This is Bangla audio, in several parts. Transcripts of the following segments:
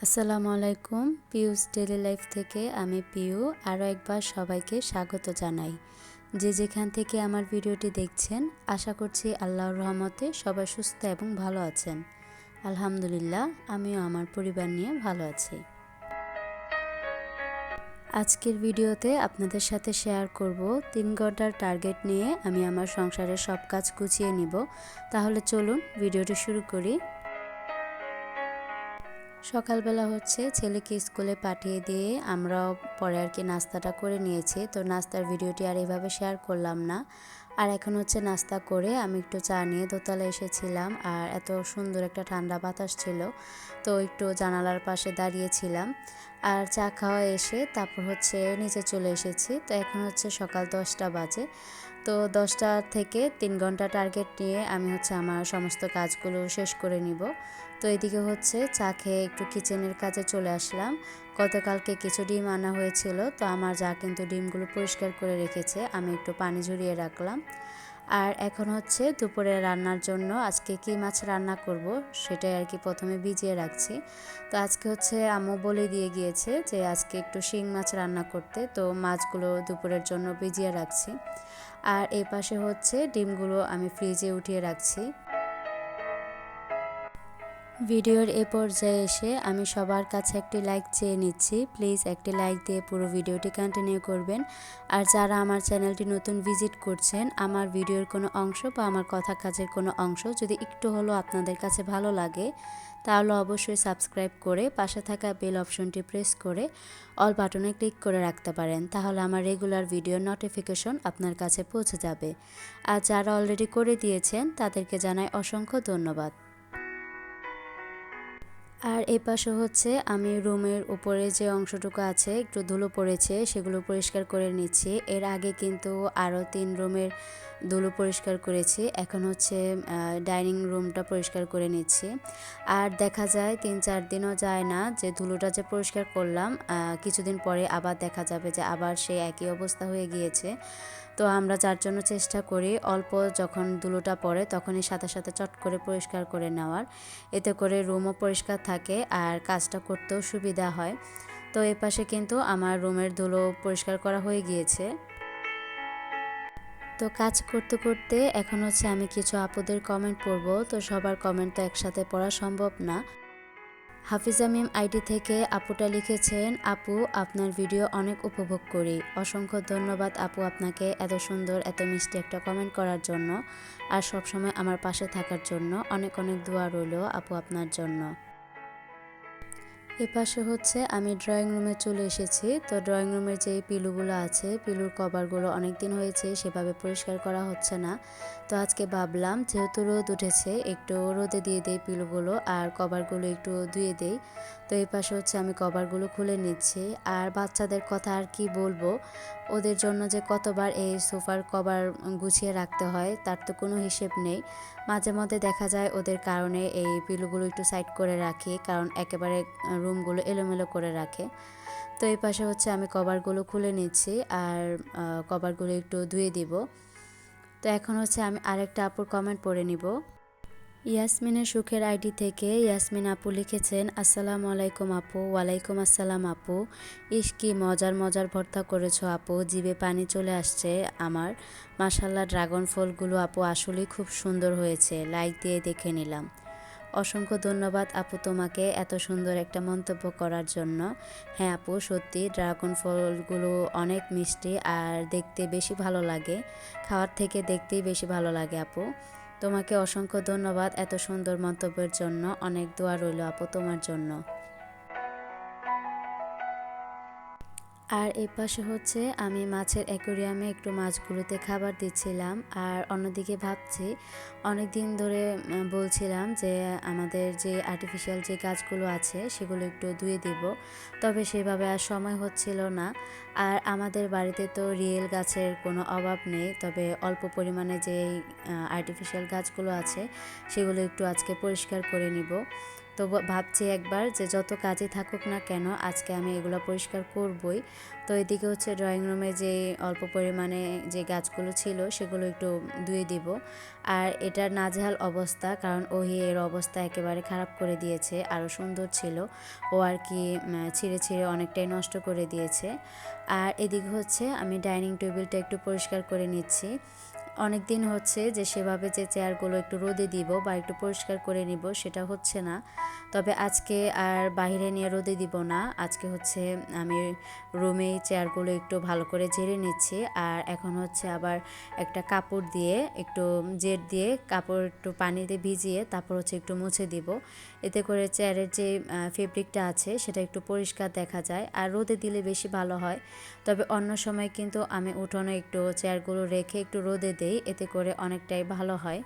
আসসালামু আলাইকুম। পিউস ডেইলি লাইফ থেকে আমি পিউ আরও একবার সবাইকে স্বাগত জানাই। যে যেখান থেকে আমার ভিডিওটি দেখছেন, আশা করছি আল্লাহর রহমতে সবাই সুস্থ এবং ভালো আছেন। আলহামদুলিল্লাহ, আমিও আমার পরিবার নিয়ে ভালো আছি। আজকের ভিডিওতে আপনাদের সাথে শেয়ার করব 3 ঘন্টার টার্গেট নিয়ে আমি আমার সংসারের সব কাজ গুছিয়ে নিব। তাহলে চলুন ভিডিওটি শুরু করি। সকালবেলা ছেলেকে স্কুলে পাঠিয়ে দিয়ে আমরাও পরে নাস্তাটা করে নিয়েছি। তো নাস্তার ভিডিওটি আর এইভাবে শেয়ার করলাম না। আর এখন নাস্তা করে আমি একটু চা নিয়ে দোতলায় এসেছিলাম। আর এত সুন্দর একটা ঠান্ডা বাতাস ছিল, তো একটু জানালার পাশে দাঁড়িয়েছিলাম। আর চা খাওয়া এসে তারপর নিচে চলে এসেছি। তো এখন সকাল 10টা বাজে। তো 10টা থেকে 3 ঘন্টা টার্গেট নিয়ে আমি আমার সমস্ত কাজগুলো শেষ করে নিব। তো এদিকে চা খেয়ে একটু কিচেনের কাজে চলে আসলাম। গতকালকে কিছু ডিম আনা হয়েছিল, তো আমার যা কিন্তু ডিমগুলো পরিষ্কার করে রেখেছে, আমি একটু পানি ঝরিয়ে রাখলাম। আর এখন দুপুরে রান্নার জন্য আজকে কি মাছ রান্না করব সেটাই প্রথমে ভিজিয়ে রাখছি। তো আজকে আম্মু বলে দিয়ে গিয়েছে যে আজকে একটু শিং মাছ রান্না করতে, তো মাছগুলো দুপুরের জন্য ভিজিয়ে রাখছি। আর এই পাশে ডিমগুলো আমি ফ্রিজে উঠিয়ে রাখছি। ভিডিওর এ পর্যায়ে এসে আমি সবার কাছে একটি লাইক চেয়ে নিচ্ছি। প্লিজ একটি লাইক দিয়ে পুরো ভিডিওটি কন্টিনিউ করবেন। আর যারা আমার চ্যানেলটি নতুন ভিজিট করছেন, আমার ভিডিওর কোনো অংশ বা আমার কথা কাজের কোনো অংশ যদি একটু হলেও আপনাদের কাছে ভালো লাগে, তাহলে অবশ্যই সাবস্ক্রাইব করে পাশে থাকা বেল অপশনটি প্রেস করে অল বাটনে ক্লিক করে রাখতে পারেন। তাহলে আমার রেগুলার ভিডিওর নোটিফিকেশন আপনার কাছে পৌঁছে যাবে। আর যারা অলরেডি করে দিয়েছেন তাদেরকে জানাই অসংখ্য ধন্যবাদ। আর এই পাশে আমি রুমের উপরে যে অংশটুকু আছে একটু ধুলো পড়েছে, সেগুলো পরিষ্কার করে নিচ্ছি। এর আগে কিন্তু আরও 3 রুমের ধুলো পরিষ্কার করেছি। এখন ডাইনিং রুমটা পরিষ্কার করে নিচ্ছি। আর দেখা যায় 3-4 দিনও যায় না যে ধুলোটা যে পরিষ্কার করলাম, কিছুদিন পরে আবার দেখা যাবে যে আবার সেই একই অবস্থা হয়ে গিয়েছে। তো আমরা যার জন্য চেষ্টা করি অল্প যখন ধুলোটা পড়ে তখনই সাথে সাথে চট করে পরিষ্কার করে নেওয়ার। এতে করে রুমও পরিষ্কার থাকে আর কাজটা করতেও সুবিধা হয়। তো এই পাশে কিন্তু আমার রুমের ধুলো পরিষ্কার করা হয়ে গিয়েছে। তো কাজ করতে করতে এখন আমি কিছু আপুদের কমেন্ট পড়ব। তো সবার কমেন্ট তো একসাথে পড়া সম্ভব না। হাফিজা মিম আইডি থেকে আপুটা লিখেছেন, আপু আপনার ভিডিও অনেক উপভোগ করি। অসংখ্য ধন্যবাদ আপু আপনাকে এত সুন্দর এত মিষ্টি একটা কমেন্ট করার জন্য আর সবসময় আমার পাশে থাকার জন্য। অনেক অনেক দোয়া রইল আপু আপনার জন্য। এপাশে আমি ড্রয়িং রুমে চলে এসেছি। তো ড্রয়িং রুমের যে পিলুগুলো আছে, পিলুর কভারগুলো অনেক দিন হয়েছে সেভাবে পরিষ্কার করা হচ্ছে না। তো আজকে ভাবলাম যেহেতু রোদ উঠেছে একটু রোদে দিয়ে দেই পিলুগুলো আর কভারগুলো একটু ধুয়ে দেই। তো এই পাশে আমি কভারগুলো খুলে নিচ্ছি। আর বাচ্চাদের কথা আর কি বলবো, ওদের জন্য যে কতবার এই সোফার কভার গুছিয়ে রাখতে হয় তার তো কোনো হিসেব নেই। মাঝে মধ্যে দেখা যায় ওদের কারণে এই পিলুগুলো একটু সাইড করে রাখি, কারণ একেবারে রুমগুলো এলোমেলো করে রাখে। তো এই পাশে আমি কভারগুলো খুলে নিচ্ছি আর কভারগুলো একটু ধুয়ে দিব। তো এখন আমি আরেকটা আপুর কমেন্ট পড়ে নিব। ইয়াসমিনের সুখের আইডি থেকে ইয়াসমিন আপু লিখেছেন, আসসালামু আলাইকুম আপু। ওয়ালাইকুম আসসালাম আপু। ইস কি মজার মজার ভর্তা করেছো আপু, জিভে পানি চলে আসছে আমার। মাশাল্লাহ, ড্রাগন ফলগুলো আপু আসলেই খুব সুন্দর হয়েছে, লাইক দিয়ে দেখে নিলাম। অসংখ্য ধন্যবাদ আপু তোমাকে এত সুন্দর একটা মন্তব্য করার জন্য। হ্যাঁ আপু, সত্যি ড্রাগন ফলগুলো অনেক মিষ্টি আর দেখতে বেশি ভালো লাগে, খাওয়ার থেকে দেখতেই বেশি ভালো লাগে আপু। তোমাকে অসংখ্য ধন্যবাদ এত সুন্দর মন্তব্যের জন্য। অনেক দোয়া রইল আপু তোমার জন্য। আর এই পাশে আমি মাছের অ্যাকোরিয়ামে একটু মাছগুলোতে খাবার দিচ্ছিলাম। আর অন্যদিকে ভাবছি, অনেক দিন ধরে বলছিলাম যে আমাদের যে আর্টিফিশিয়াল যে গাছগুলো আছে সেগুলো একটু ধুয়ে দিব, তবে সেভাবে আর সময় হচ্ছিল না। আর আমাদের বাড়িতে তো রিয়েল গাছের কোনো অভাব নেই, তবে অল্প পরিমাণে যে আর্টিফিশিয়াল গাছগুলো আছে সেগুলো একটু আজকে পরিষ্কার করে নিব। তো ভাবছি একবার যে যত কাজে থাকুক না কেন আজকে আমি এগুলো পরিষ্কার করবই। তো এদিকে হচ্ছে ড্রয়িং রুমে যে অল্প পরিমাণে যে গাছগুলো ছিল সেগুলো একটু ধুয়ে দিব। আর এটার নাজেহাল অবস্থা, কারণ ওহি এর অবস্থা একেবারে খারাপ করে দিয়েছে। আরও সুন্দর ছিল, ও আর কি ছিঁড়ে ছিঁড়ে অনেকটাই নষ্ট করে দিয়েছে। আর এদিকে হচ্ছে আমি ডাইনিং টেবিলটা একটু পরিষ্কার করে নিচ্ছি। অনেক দিন হচ্ছে যে সেভাবে যে চেয়ারগুলো একটু রোদে দিব বা একটু পরিষ্কার করে নিব সেটা হচ্ছে না। তবে আজকে আর বাইরে নিয়ে রোদে দিব না, আজকে হচ্ছে আমি রুমেই চেয়ারগুলো একটু ভালো করে ঝেড়ে নিচ্ছি। আর এখন হচ্ছে আবার একটা কাপড় দিয়ে একটু জেট দিয়ে কাপড় একটু পানিতে ভিজিয়ে তারপর হচ্ছে একটু মুছে দিব। এতে করে চেয়ারের যে ফেব্রিকটা আছে সেটা একটু পরিষ্কার দেখা যায়, আর রোদে দিলে বেশি ভালো হয়। তবে অন্য সময় কিন্তু আমি উঠোনে একটু চেয়ারগুলো রেখে একটু রোদে দেই, এতে করে অনেকটাই ভালো হয়।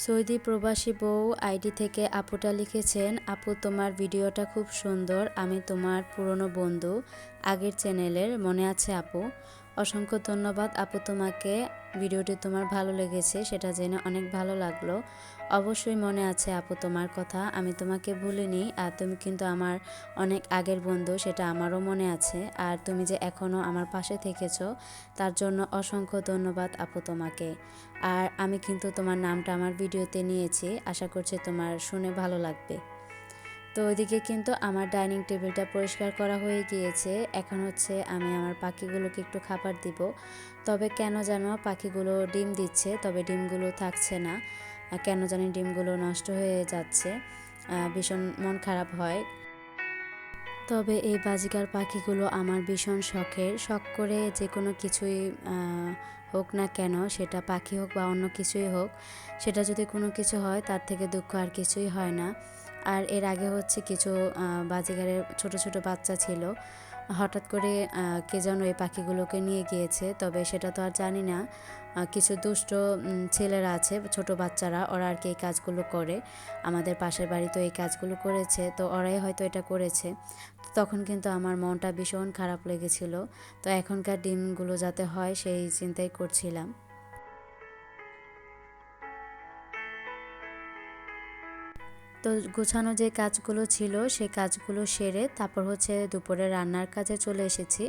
সৌদি প্রবাসী বউ আইডি থেকে আপুটা লিখেছেন, আপু তোমার ভিডিওটা খুব সুন্দর, আমি তোমার পুরনো বন্ধু আগের চ্যানেলের, মনে আছে আপু? অসংখ্য ধন্যবাদ আপু তোমাকে। ভিডিওটি তোমার ভালো লেগেছে সেটা জেনে অনেক ভালো লাগলো। অবশ্যই মনে আছে আপু তোমার কথা, আমি তোমাকে ভুলিনি। আর তুমি কিন্তু আমার অনেক আগের বন্ধু, সেটা আমারও মনে আছে। আর তুমি যে এখনও আমার পাশে থেকেছো তার জন্য অসংখ্য ধন্যবাদ আপু তোমাকে। আর আমি কিন্তু তোমার নামটা আমার ভিডিওতে নিয়েছি, আশা করছি তোমার শুনে ভালো লাগবে। তো ওইদিকে কিন্তু আমার ডাইনিং টেবিলটা পরিষ্কার করা হয়ে গিয়েছে। এখন হচ্ছে আমি আমার পাখিগুলোকে একটু খাবার দিব। তবে কেন যেন পাখিগুলো ডিম দিচ্ছে, তবে ডিমগুলো থাকছে না। কেন জানি ডিমগুলো নষ্ট হয়ে যাচ্ছে, ভীষণ মন খারাপ হয়। তবে এই বাজিকার পাখিগুলো আমার ভীষণ শখের, শখ করে যে কোনো কিছুই হোক না কেন, সেটা পাখি হোক বা অন্য কিছুই হোক, সেটা যদি কোনো কিছু হয় তার থেকে দুঃখ আর কিছুই হয় না। আর এর আগে হচ্ছে কিছু বাজিগারের ছোট ছোট বাচ্চা ছিল, হঠাৎ করে কে যেন এই পাখিগুলোকে নিয়ে গিয়েছে। তবে সেটা তো আর জানি না, কিছু দুষ্ট ছেলেরা আছে, ছোট বাচ্চারা, ওরা আর কি এই কাজগুলো করে। আমাদের পাশের বাড়ি তো এই কাজগুলো করেছে, তো ওরাই হয়তো এটা করেছে। তখন কিন্তু আমার মনটা ভীষণ খারাপ লেগেছিল। তো এখনকার ডিমগুলো যাতে হয় সেই চিন্তাই করছিলাম। তো গোছানো যে কাজগুলো ছিল সেই কাজগুলো সেরে তারপর হচ্ছে দুপুরে রান্নার কাজে চলে এসেছি।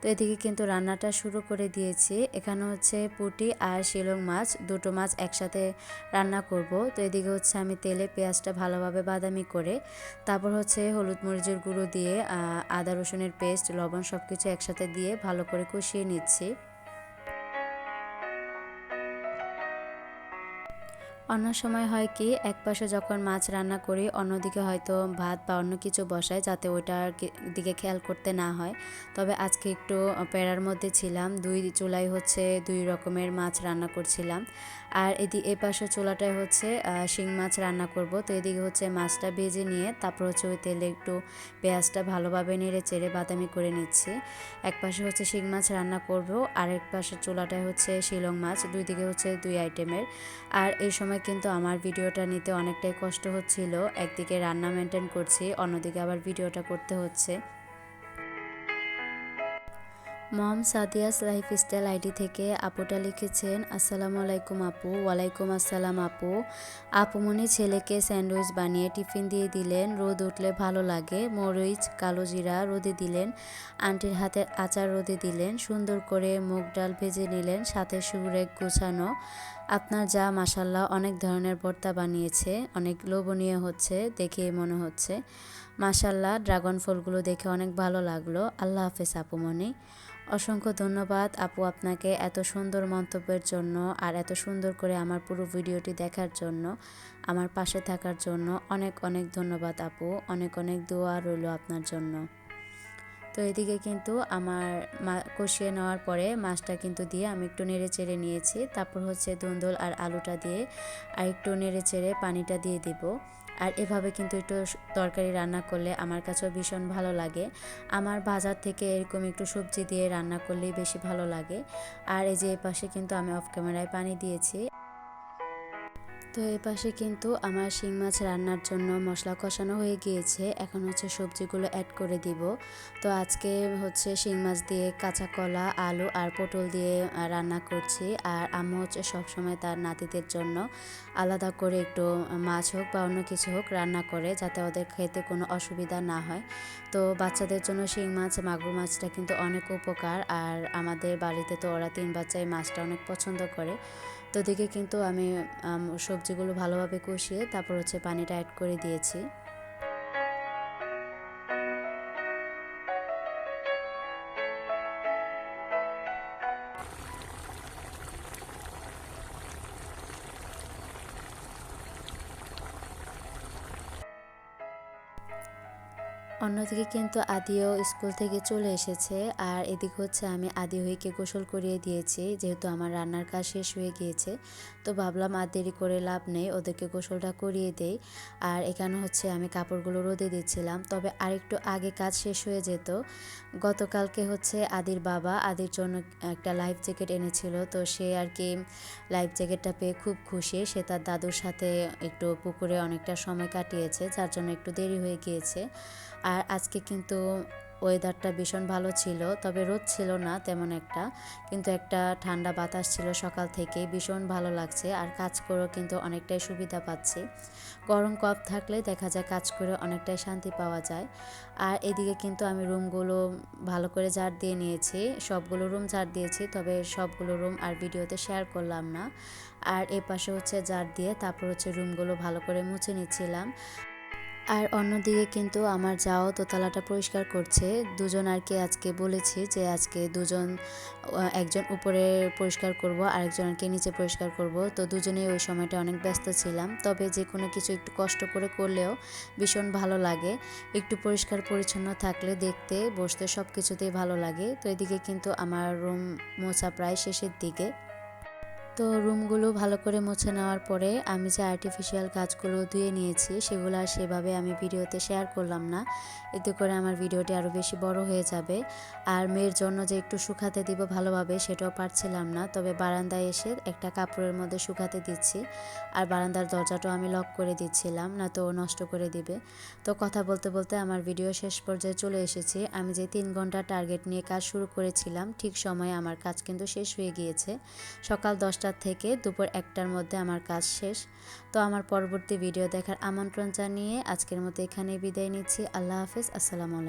তো এদিকে কিন্তু রান্নাটা শুরু করে দিয়েছি। এখানে হচ্ছে পুঁটি আর শিলং মাছ, দুটো মাছ একসাথে রান্না করব। তো এদিকে হচ্ছে আমি তেলে পেঁয়াজটা ভালোভাবে বাদামি করে তারপর হচ্ছে হলুদ মরিচের গুঁড়ো দিয়ে আদা রসুনের পেস্ট, লবণ সব কিছু একসাথে দিয়ে ভালো করে কষিয়ে নিচ্ছি। অন্য সময় হয় কি, এক পাশে যখন মাছ রান্না করি অন্যদিকে হয়তো ভাত বা অন্য কিছু বসাই, যাতে ওইটার দিকে খেয়াল করতে না হয়। তবে আজকে একটু প্যারার মধ্যে ছিলাম, দুই চুলায় হচ্ছে দুই রকমের মাছ রান্না করছিলাম। আর এই পাশে চুলাটায় হচ্ছে শিং মাছ রান্না করব। তো এদিকে হচ্ছে মাছটা ভেজে নিয়ে তারপর হচ্ছে ওই তেলে একটু পেঁয়াজটা ভালোভাবে নেড়ে চেড়ে বাদামি করে নিচ্ছি। এক পাশে হচ্ছে শিং মাছ রান্না করব, আর এক পাশে চুলাটায় হচ্ছে শিলং মাছ, দুই দিকে হচ্ছে দুই আইটেমের। আর এই সময় কিন্তু আমার ভিডিওটা নিতে অনেকটাই কষ্ট হচ্ছিল, একদিকে রান্না মেনটেন করছি, অন্যদিকে আবার ভিডিওটা করতে হচ্ছে। মম সাদিয়াস লাইফস্টাইল আইডি থেকে আপুটা লিখেছেন, আসসালামু আলাইকুম আপু। ওয়ালাইকুম আসসালাম আপু। আপুমনি ছেলেকে স্যান্ডউইচ বানিয়ে টিফিন দিয়ে দিলেন, রোদ উঠলে ভালো লাগে, মরিচ কালো জিরা রোদে দিলেন, আন্টির হাতের আচার রোদে দিলেন, সুন্দর করে মুগ ডাল ভেজে নিলেন, সাথে সুরেক গোছানো। আপনার যা মাসাল্লাহ অনেক ধরনের ভর্তা বানিয়েছে, অনেক লোভনীয় হচ্ছে দেখে মনে হচ্ছে। মাসাল্লাহ, ড্রাগন ফলগুলো দেখে অনেক ভালো লাগলো। আল্লাহ হাফেজ আপুমনি। অসংখ্য ধন্যবাদ আপু আপনাকে এত সুন্দর মন্তব্যের জন্য, আর এত সুন্দর করে আমার পুরো ভিডিওটি দেখার জন্য, আমার পাশে থাকার জন্য অনেক অনেক ধন্যবাদ আপু। অনেক অনেক দোয়া রইল আপনার জন্য। তো এদিকে কিন্তু আমার কষিয়ে নেওয়ার পরে মাছটা কিন্তু দিয়ে আমি একটু নেড়ে চেড়ে নিয়েছি। তারপর হচ্ছে ধুন্দুল আর আলুটা দিয়ে আর একটু নেড়ে চেড়ে পানিটা দিয়ে দিব। আর এভাবে কিন্তু একটু তরকারি রান্না করলে আমার কাছেও ভীষণ ভালো লাগে। আমার বাজার থেকে এরকম একটু সবজি দিয়ে রান্না করলেই বেশি ভালো লাগে। আর এই যে এই পাশে কিন্তু আমি অফ ক্যামেরায় পানি দিয়েছি। তো তো এই পাশে কিন্তু আমার শিং মাছ রান্নার জন্য মশলা কষানো হয়ে গিয়েছে, এখন হচ্ছে সবজিগুলো অ্যাড করে দিব। তো আজকে হচ্ছে শিং মাছ দিয়ে কাঁচা কলা, আলু আর পটল দিয়ে রান্না করছি। আর আম্মু হচ্ছে সবসময় তার নাতিদের জন্য আলাদা করে একটু মাছ হোক বা অন্য কিছু হোক রান্না করে, যাতে ওদের খেতে কোনো অসুবিধা না হয়। তো বাচ্চাদের জন্য শিং মাছ, মাগুর মাছটা কিন্তু অনেক উপকার। আর আমাদের বাড়িতে তো ওরা 3 বাচ্চাই মাছটা অনেক পছন্দ করে। তো ওদিকে কিন্তু আমি সবজিগুলো ভালোভাবে কষিয়ে তারপর হচ্ছে পানিটা অ্যাড করে দিয়েছি। অন্যদিকে কিন্তু আদিও স্কুল থেকে চলে এসেছে, আর এদিকে হচ্ছে আমি আদি হইকে গোসল করিয়ে দিয়েছি, যেহেতু আমার রান্নার কাজ শেষ হয়ে গিয়েছে। তো ভাবলাম আর দেরি করে লাভ নেই, ওদেরকে গোসলটা করিয়ে দেই। আর এখানে হচ্ছে আমি কাপড়গুলো রোদে দিচ্ছিলাম, তবে আরেকটু আগে কাজ শেষ হয়ে যেত। গতকালকে হচ্ছে আদির বাবা আদির জন্য একটা লাইফ জ্যাকেট এনেছিল, তো সে আর কি লাইফ জ্যাকেটটা পেয়ে খুব খুশি। সে তার দাদুর সাথে একটু পুকুরে অনেকটা সময় কাটিয়েছে, যার জন্য একটু দেরি হয়ে গিয়েছে। আর আজকে কিন্তু ওয়েদারটা ভীষণ ভালো ছিল, তবে রোদ ছিল না তেমন একটা, কিন্তু একটা ঠান্ডা বাতাস ছিল সকাল থেকে, ভীষণ ভালো লাগছে। আর কাজ করেও কিন্তু অনেকটাই সুবিধা পাচ্ছি। গরম কম থাকলে দেখা যায় কাজ করে অনেকটাই শান্তি পাওয়া যায়। আর এদিকে কিন্তু আমি রুমগুলো ভালো করে ঝাড় দিয়ে নিয়েছি, সবগুলো রুম ঝাড় দিয়েছি, তবে সবগুলো রুম আর ভিডিওতে শেয়ার করলাম না। আর এ পাশে হচ্ছে ঝাড় দিয়ে তারপর হচ্ছে রুমগুলো ভালো করে মুছে নিচ্ছিলাম। আর অন্যদিকে কিন্তু আমার যাও দোতলাটা পরিষ্কার করছে। দুজন আর কি আজকে বলেছি যে আজকে দুজন, একজন উপরে পরিষ্কার করব, আরেকজন আর কি নিচে পরিষ্কার করব। তো দুজনেই ওই সময়টা অনেক ব্যস্ত ছিলাম, তবে যে কোনো কিছু একটু কষ্ট করে করলেও ভীষণ ভালো লাগে। একটু পরিষ্কার পরিচ্ছন্ন থাকলে দেখতে বসতে সব কিছুতেই ভালো লাগে। তো এদিকে কিন্তু আমার রুম মোছা প্রায় শেষের দিকে। তো রুমগুলো ভালো করে মুছে নেওয়ার পরে আমি যে আর্টিফিশিয়াল গাছগুলো ধুয়ে নিয়েছি সেগুলো আর সেভাবে আমি ভিডিওতে শেয়ার করলাম না, এতে করে আমার ভিডিওটি আরও বেশি বড় হয়ে যাবে। আর মেয়ের জন্য যে একটু শুকাতে দিব ভালোভাবে সেটাও পারছিলাম না, তবে বারান্দায় এসে একটা কাপড়ের মধ্যে শুকাতে দিচ্ছি। আর বারান্দার দরজাটাও আমি লক করে দিচ্ছিলাম, না তো ও নষ্ট করে দিবে। তো কথা বলতে বলতে আমার ভিডিও শেষ পর্যায়ে চলে এসেছি। আমি যে 3 ঘন্টা টার্গেট নিয়ে কাজ শুরু করেছিলাম ঠিক সময়ে আমার কাজ কিন্তু শেষ হয়ে গিয়েছে। সকাল 10টা থেকে দুপুর 1টার মধ্যে আমার কাজ শেষ। তো আমার পরবর্তী ভিডিও দেখার আমন্ত্রণ জানিয়ে আজকের মতো এখানেই বিদায় নিচ্ছি। আল্লাহ হাফেজ, আসসালামু আলাইকুম।